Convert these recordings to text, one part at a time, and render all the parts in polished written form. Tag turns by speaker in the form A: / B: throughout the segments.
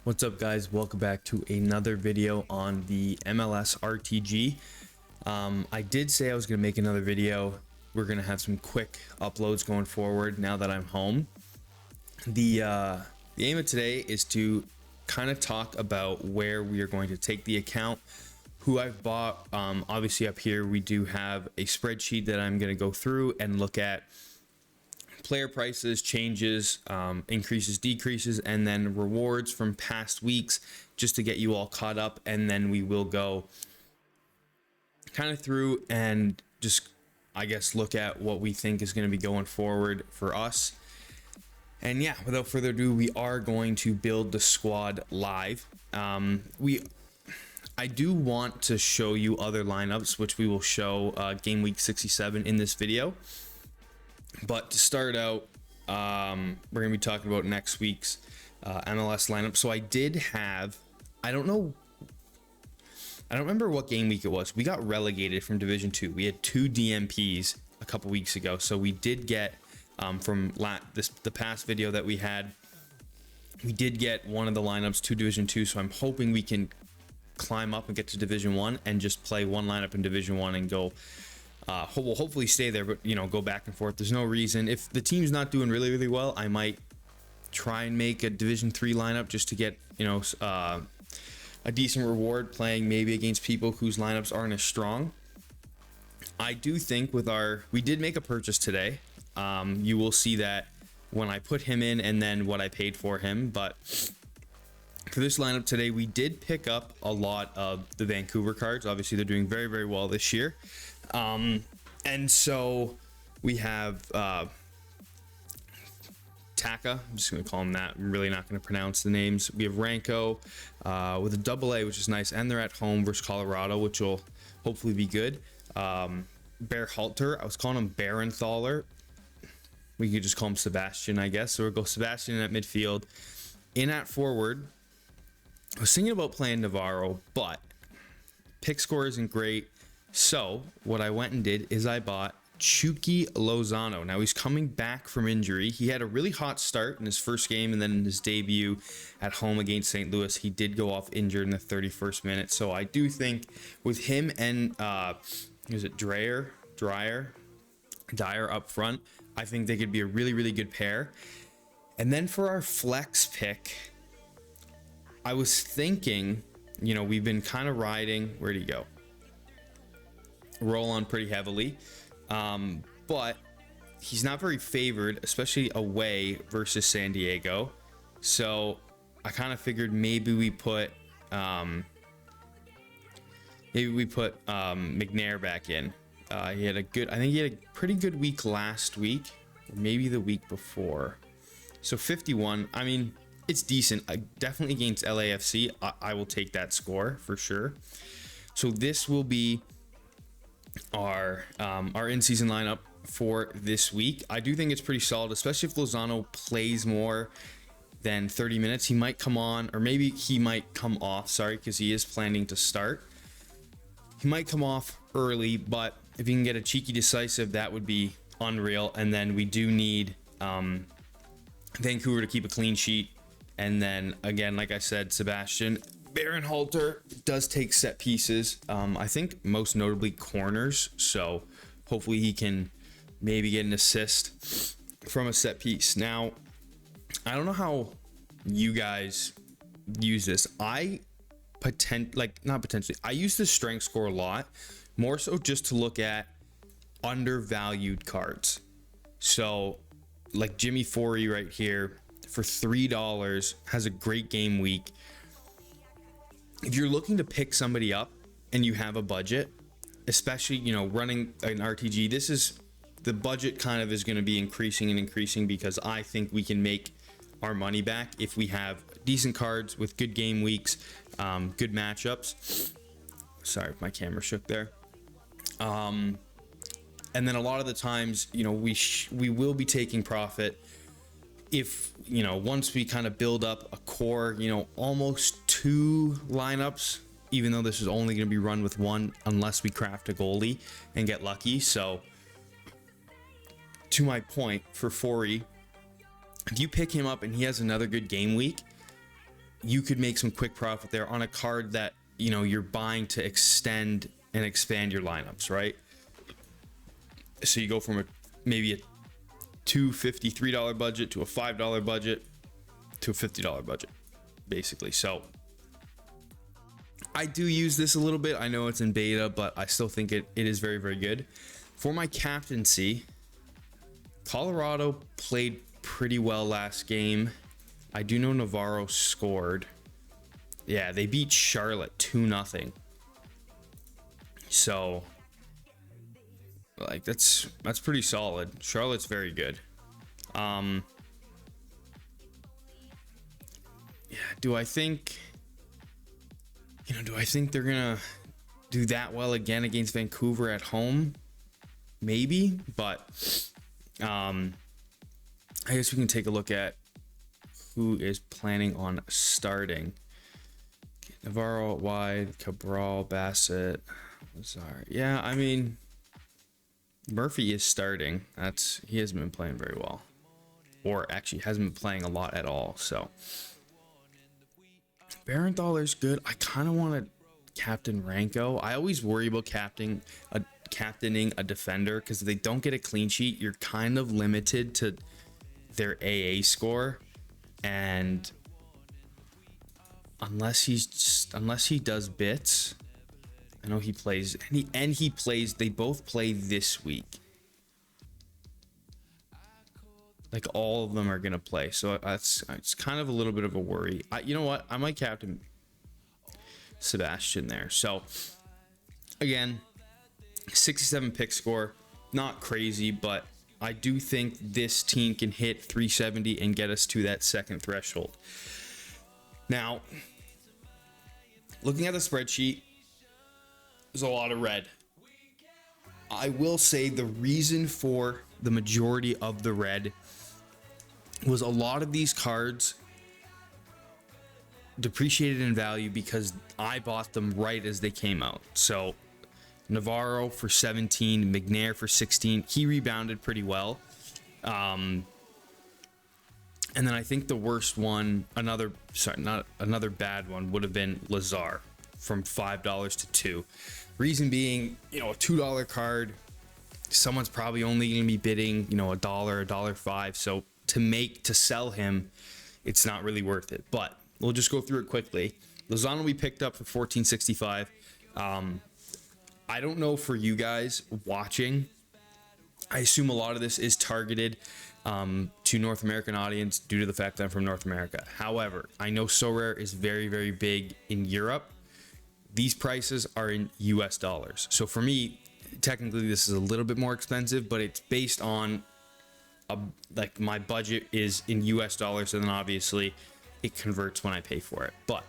A: What's up, guys? Welcome back to another video on the MLS RTG. I did say I was going to make another video. We're going to have some quick uploads going forward now that I'm home. The aim of today is to kind of talk about where we are going to take the account, who I've bought. Obviously up here we do have a spreadsheet that I'm going to go through and look at player prices, changes, increases, decreases, and then rewards from past weeks, just to get you all caught up. And then we will go kind of through and just, I guess, look at what we think is going to be going forward for us. And yeah, without further ado, we are going to build the squad live. I do want to show you other lineups, which we will show game week 67 in this video. But to start out, we're going to be talking about next week's MLS lineup. So I did have, I don't remember what game week it was. We got relegated from Division 2. We had 2 DMPs a couple weeks ago. So we did get, from the past video that we had, we did get one of the lineups to Division 2. So I'm hoping we can climb up and get to Division 1 and just play one lineup in Division 1 and go. We'll hopefully stay there, but go back and forth. There's no reason. If the team's not doing really well, I might try and make a Division 3 lineup just to get a decent reward playing maybe against people whose lineups aren't as strong. I do think we did make a purchase today. You will see that when I put him in and then what I paid for him. But for this lineup today, we did pick up a lot of the Vancouver cards. Obviously, they're doing very well this year. And so we have Taka. I'm just going to call him that. I'm really not going to pronounce the names. We have Ranko with a AA, which is nice. And they're at home versus Colorado, which will hopefully be good. Berhalter. I was calling him Barenthaler. We could just call him Sebastian, I guess. So we'll go Sebastian at midfield. In at forward, I was thinking about playing Navarro, but pick score isn't great. So what I went and did is I bought Chucky Lozano. Now he's coming back from injury. He had a really hot start in his first game, and then in his debut at home against St. Louis, he did go off injured in the 31st minute. So I do think with him and is it Dyer up front, I think they could be a really good pair. And then for our flex pick, I was thinking, we've been kind of riding. Where'd he go? Roll on pretty heavily, but he's not very favored, especially away versus San Diego. So I kind of figured maybe we put McNair back in. He had I think he had a pretty good week last week, or maybe the week before. So 51. I mean, it's decent. Definitely against LAFC, I will take that score for sure. So this will be our in-season lineup for this week. I do think it's pretty solid, especially if Lozano plays more than 30 minutes. He might come on, or maybe he might come off, sorry, because he is planning to start. He might come off early, but if he can get a cheeky decisive, that would be unreal. And then we do need Vancouver to keep a clean sheet. And then again, like I said, Sebastian Barenthaler does take set pieces, I think most notably corners, so hopefully he can maybe get an assist from a set piece. Now, I don't know how you guys use this. I use the strength score a lot, more so just to look at undervalued cards. So like Jimmy Forey right here for $3 has a great game week. If you're looking to pick somebody up and you have a budget, especially, running an RTG, the budget kind of is going to be increasing because I think we can make our money back if we have decent cards with good game weeks, good matchups. Sorry if my camera shook there. And then a lot of the times, we will be taking profit if once we kind of build up a core, almost 2 lineups, even though this is only going to be run with 1 unless we craft a goalie and get lucky. So to my point for Forey, if you pick him up and he has another good game week, you could make some quick profit there on a card that, you know, you're buying to extend and expand your lineups, right? So you go from maybe a $253 budget to a $5 budget to a $50 budget, basically. So I do use this a little bit. I know it's in beta, but I still think it is very, very good. For my captaincy, Colorado played pretty well last game. I do know Navarro scored. Yeah, they beat Charlotte 2-0. So, like, that's pretty solid. Charlotte's very good. Yeah, do I think they're gonna do that well again against Vancouver at home? Maybe, but I guess we can take a look at who is planning on starting. Navarro wide, Cabral, Bassett, Lazar. Yeah, I mean, Murphy is starting. He hasn't been playing very well, or actually hasn't been playing a lot at all. So Barenthaler's good. I kind of want to captain Ranko. I always worry about captaining a defender, because if they don't get a clean sheet, you're kind of limited to their AA score, and unless he does bits. I know he plays, and he plays. They both play this week. Like, all of them are gonna play, so it's kind of a little bit of a worry. You know what? I might captain Sebastian there. So again, 67 pick score, not crazy, but I do think this team can hit 370 and get us to that second threshold. Now, looking at the spreadsheet, there's a lot of red. I will say the reason for the majority of the red was a lot of these cards depreciated in value because I bought them right as they came out. So Navarro for 17, McNair for 16. He rebounded pretty well. And then I think the worst one, another bad one, would have been Lazar from $5 to $2. Reason being, you know, a $2 card, someone's probably only going to be bidding, you know, $1.05. So to sell him, it's not really worth it. But we'll just go through it quickly. Lozano we picked up for $14.65. I don't know for you guys watching. I assume a lot of this is targeted to North American audience due to the fact that I'm from North America. However, I know Sorare is very, very big in Europe. These prices are in US dollars. So for me, technically this is a little bit more expensive, but it's based on like my budget is in US dollars, and then obviously it converts when I pay for it. But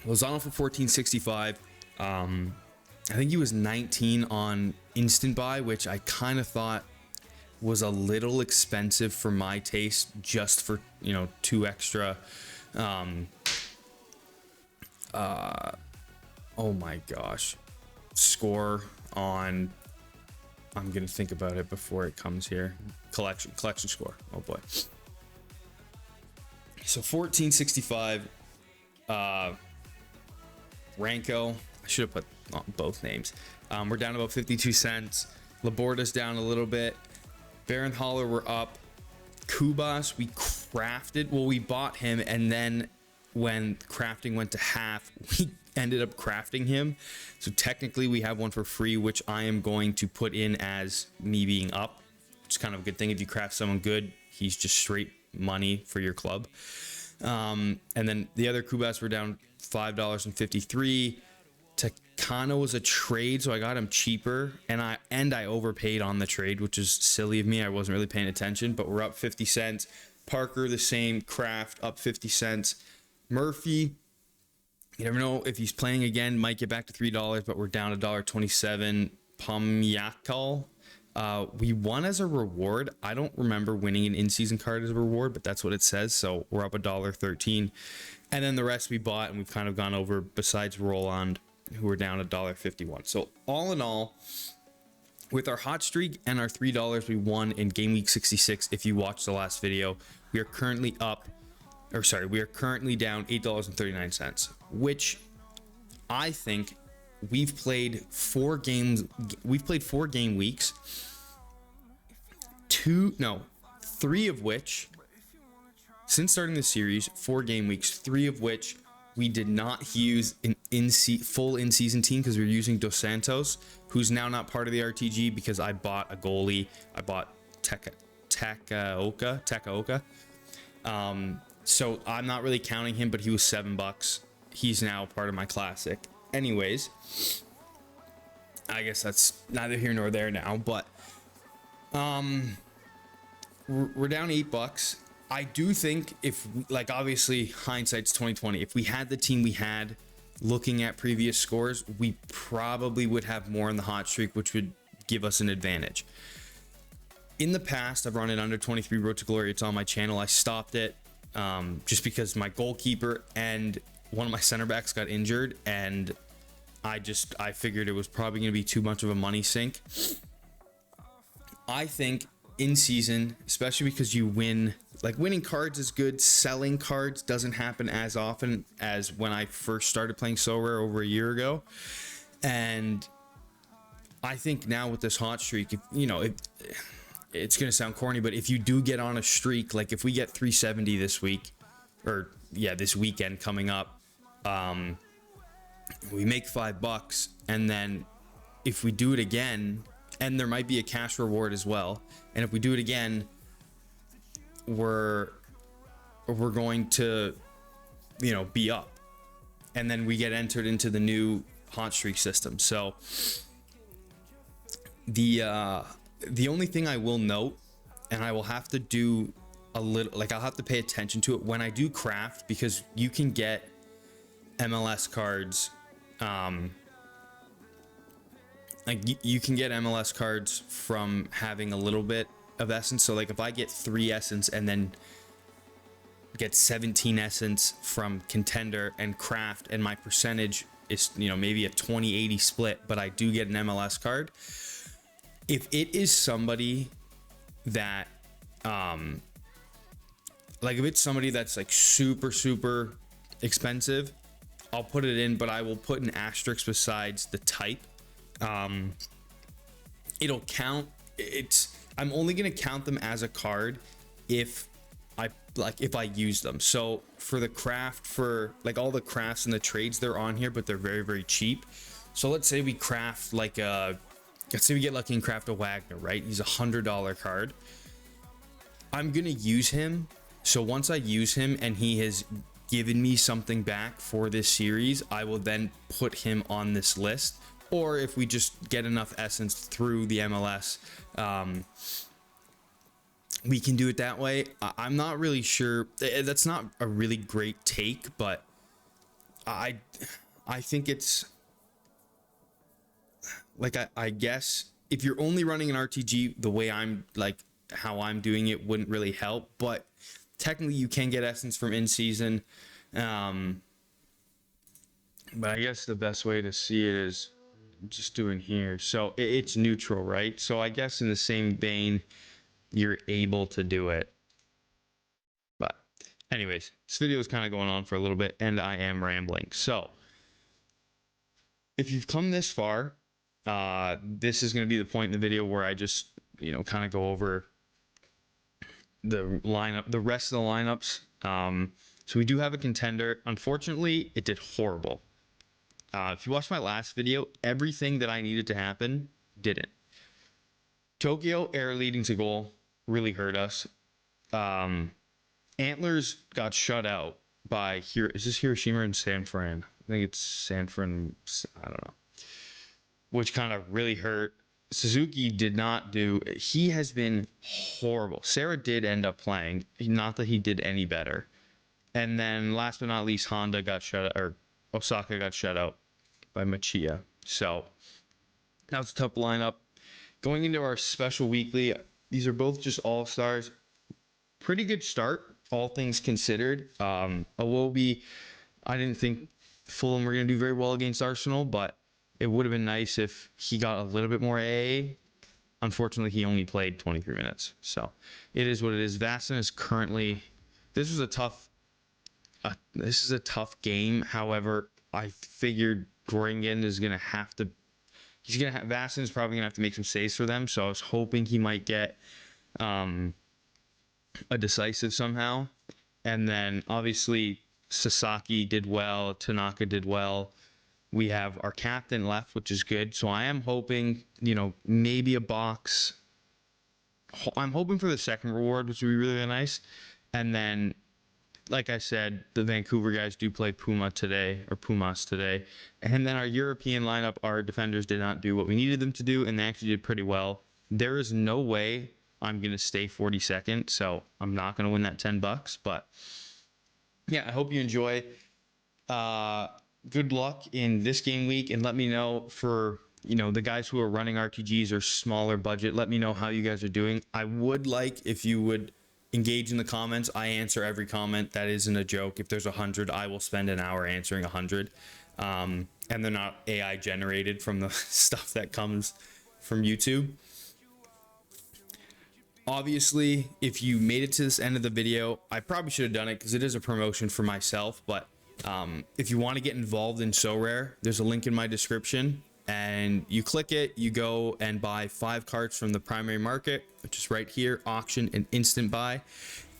A: Lozano for $14.65. I think he was 19 on instant buy, which I kind of thought was a little expensive for my taste, just for, you know, 2 extra. Oh my gosh, score on. I'm gonna think about it before it comes here. Collection score. Oh boy. So 14.65. Ranko. I should have put both names. We're down about 52 cents. Laborda's down a little bit. Barenthaler we're up. Kubas we crafted. Well, we bought him, and then when crafting went to half, we ended up crafting him. So technically we have one for free, which I am going to put in as me being up. It's kind of a good thing. If you craft someone good, he's just straight money for your club. And then the other Kubas were down $5.53. Takano was a trade, so I got him cheaper, and I overpaid on the trade, which is silly of me. I wasn't really paying attention, but we're up 50 cents. Parker the same, Craft up 50 cents. Murphy, you never know if he's playing again, might get back to $3, but we're down $1.27. Pomyakal, we won as a reward. I don't remember winning an in-season card as a reward, but that's what it says. So we're up $1.13, and then the rest we bought, and we've kind of gone over. Besides Roland, who are down $1.51. So all in all, with our hot streak and our $3 we won in game week 66, if you watched the last video, we are currently up or sorry, we are currently down $8.39, which I think we've played 4 games. We've played 4 game weeks. 3 of which, since starting the series, 4 game weeks, 3 of which we did not use an full in-season team because we were using Dos Santos, who's now not part of the RTG because I bought a goalie. I bought Takaoka. So I'm not really counting him, but he was $7. He's now part of my classic. Anyways, I guess that's neither here nor there now, but we're down $8. I do think if, like, obviously hindsight's 2020, if we had the team we had looking at previous scores, we probably would have more in the hot streak, which would give us an advantage. In the past, I've run it under 23 Road to Glory. It's on my channel. I stopped it just because my goalkeeper and one of my center backs got injured, and I figured it was probably going to be too much of a money sink. I think in season, especially because you win, like, winning cards is good. Selling cards doesn't happen as often as when I first started playing Sorare over a year ago. And I think now with this hot streak, it's going to sound corny, but if you do get on a streak, like if we get 370 this week, or this weekend coming up, we make $5, and then if we do it again, and there might be a cash reward as well, and if we do it again, we're going to be up, and then we get entered into the new hot streak system. So the only thing I will note, and I will have to do a little, like, I'll have to pay attention to it when I do craft, because you can get MLS cards, like you can get MLS cards from having a little bit of essence. So like if I get 3 essence and then get 17 essence from contender and craft, and my percentage is maybe a 20-80 split, but I do get an MLS card. If it is somebody that like if it's somebody that's like super expensive, I'll put it in, but I will put an asterisk besides the type. It'll count. I'm only gonna count them as a card if I use them. So for the craft, for like all the crafts and the trades, they're on here, but they're very cheap. So let's say we craft like let's say we get lucky and craft a Wagner, right? He's $100 card. I'm gonna use him. So once I use him and he has given me something back for this series, I will then put him on this list. Or if we just get enough essence through the MLS, we can do it that way. I'm not really sure. That's not a really great take, but I think it's like, I guess if you're only running an RTG the way I'm, like how I'm doing it, wouldn't really help. But technically you can get essence from in season. But I guess the best way to see it is just doing here. So it's neutral, right? So I guess in the same vein, you're able to do it. But anyways, this video is kind of going on for a little bit, and I am rambling. So if you've come this far, this is going to be the point in the video where I just kind of go over the lineup, the rest of the lineups. So we do have a contender. Unfortunately, it did horrible. If you watched my last video, everything that I needed to happen didn't. Tokyo air leading to goal really hurt us. Antlers got shut out by here. Is this Hiroshima and San Fran? I think it's San Fran. I don't know. Which kind of really hurt. Suzuki did not do. He has been horrible. Sarah did end up playing. Not that he did any better. And then last but not least, Honda got shut out, or Osaka got shut out by Machia. So that was a tough lineup. Going into our special weekly, these are both just all-stars. Pretty good start, all things considered. Awobi, I didn't think Fulham were going to do very well against Arsenal, but it would have been nice if he got a little bit more AA. Unfortunately, he only played 23 minutes. So it is what it is. Vassen is currently... This was a tough this is a tough game. However, I figured Gringen is gonna have to. He's gonna have Vastin's probably gonna have to make some saves for them. So I was hoping he might get a decisive somehow. And then obviously Sasaki did well, Tanaka did well. We have our captain left, which is good. So I am hoping, maybe a box. I'm hoping for the second reward, which would be really, really nice. And then, like I said, the Vancouver guys do play Pumas today. And then our European lineup, our defenders did not do what we needed them to do, and they actually did pretty well. There is no way I'm going to stay 42nd, so I'm not going to win that $10. But yeah, I hope you enjoy. Good luck in this game week, and let me know for the guys who are running RTGs or smaller budget. Let me know how you guys are doing. I would like if you would engage in the comments. I answer every comment. That isn't a joke. If there's 100, I will spend an hour answering 100. And they're not AI generated from the stuff that comes from YouTube. Obviously, if you made it to this end of the video, I probably should have done it because it is a promotion for myself. But if you want to get involved in Sorare, there's a link in my description. And you click it, you go and buy 5 cards from the primary market, which is right here, auction and instant buy.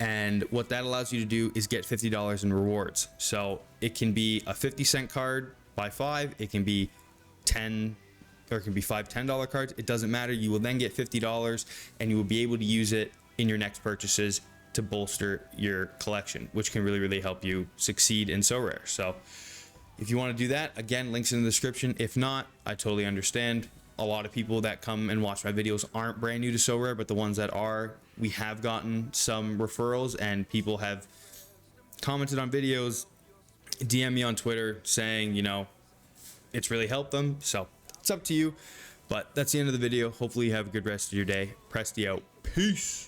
A: And what that allows you to do is get $50 in rewards. So it can be a 50-cent card, buy 5. It can be 10, or it can be 5 $10 cards. It doesn't matter. You will then get $50 and you will be able to use it in your next purchases to bolster your collection, which can really, really help you succeed in Sorare. So if you want to do that, again, links in the description. If not, I totally understand. A lot of people that come and watch my videos aren't brand new to Sorare, but the ones that are, we have gotten some referrals and people have commented on videos, DM me on Twitter saying, it's really helped them. So it's up to you, but that's the end of the video. Hopefully you have a good rest of your day. Presty out. Peace.